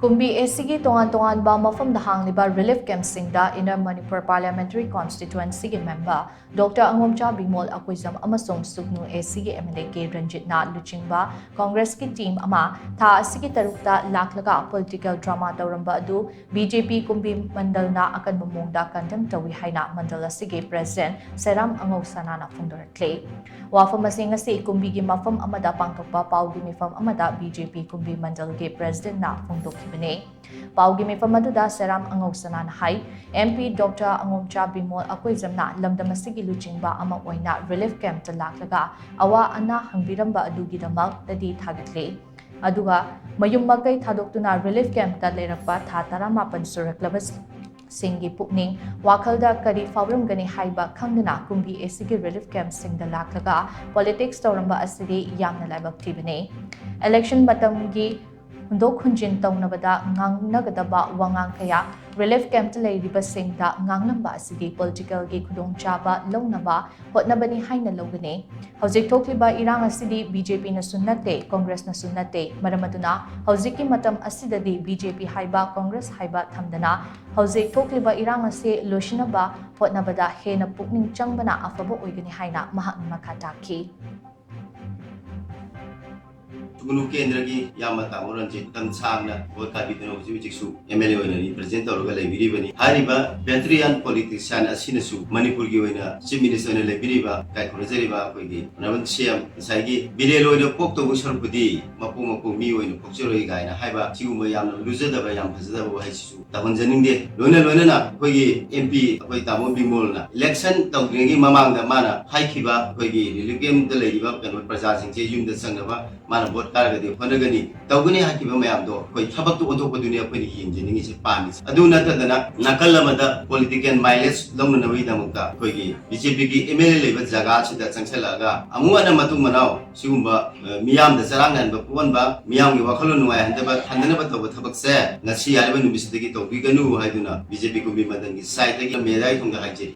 Kumbi ASIGI TONGANBA MAPHAM Da HANGLIBA Relief Camp Singda Inner Manipur Parliamentary Constituency member Dr. ANGOMCHA BIMOL AKOIJAM AMASUNG SUGNU ASIGI MLA RANJIT na LUCHINGBA Congress ki team ama tha asigi tarukta LAKLAGA political drama TOURAMBA adu Bjp Kumbi Mandal na Akanba Maong Da Condemn tou HAINA Mandal asigi President SERAM ANGOUSANA na PHONGDORAKLI Wafam asing asi Kumbi gi mafam amada pangtokpa paugi mifam amada Bjp Kumbi Mandal gi President na PHONGDORAKLI Paugi mifam aduda SERAM ANGOUSANA na hai MP Dr. ANGOMCHA BIMOL AKOIJAM na lamdamasigi LUCHINGBA ama oina relief camp ta LAKLAGA awa ana hangbiramba adugi damak tadi thagatli aduga mayum magai thadoktuna relief camp ta lerakpa tha 18 suraklabas Singi Pukning, Wakalda Kari Fauramgani Haiba Kangana Kumbi ASIGI Relief Camp Singda LAKLAGA Politics TOURAMBA asidi yamna laibak tibane. Election Batamgi Hundok Hunjin Taunabada Nangnagadaba Wangang Kaya Relief Camp Lady Basingda Nganglamba asidi political gi Kudong Chaba Lonaba Hotnabani Haina Logane. Hauzik Tokliba Irang asidi BJP na sunnate, Congress na sunnate, Maramaduna, Hauziki Matam asidadi BJP Haiba, Congress Haiba Thamdana, Hauzik Tokliba Irang asi LUCHINGBA Hotnabada Hena Pukning Changbana Afabo Oigani Haina Mahak Makataki. SUGNU केंद्र की यामता RANJIT तम सांगना बहुत काफी दिनों से विचिक्सु MLA होने represent और गले बिरी बनी हारिबा वेटरियन पॉलिटिशियन असिनसु मणिपुर की होना चीफ मिनिस्टर ने लेबिरीबा काय खोजरिबा कोइगी नवन सीएम साइगी बिरेलो ने पोक तो सरपुदी मपु मपु मी होइनो पोकचरोइ गायना हाइबा सिगुम यामना लुजदबा याम फजदबा हाइसिसु तबन जनिंगदे लोने ना कोइगी एमपी कोइ तामो बिमोल ना इलेक्शन तौद्रिंगी ममांग दा माना हाइखिबा कोइगी रिलिगेम द लेगिबा कनो प्रजा सिंचे युमद संगबा माना बोट कारगदि फनगनि तौगनि हाकिबा मयामदो कोइ थबक तो ओदोक दुनिया कोइ हिंजनिंगी से पामिस अदु नतदना नकल अमदा पॉलिटिकल माइलेज लौननबि दमुका कोइगी बीजेपी की एमएलए लेबा जगह सिदा चंगसलागा अमुअना मतुंग मनाव सिगुंबा मियाम द चरांगन बपुवनबा मियाम की वखलो नुवाय हंदबा हंदनबा तब थबक से ngasi यारबा नुबिसदगी तौबिगनु हाइदुना बीजेपी कुंबी मंडल की साइड की मेदाई थुंगा हाइजे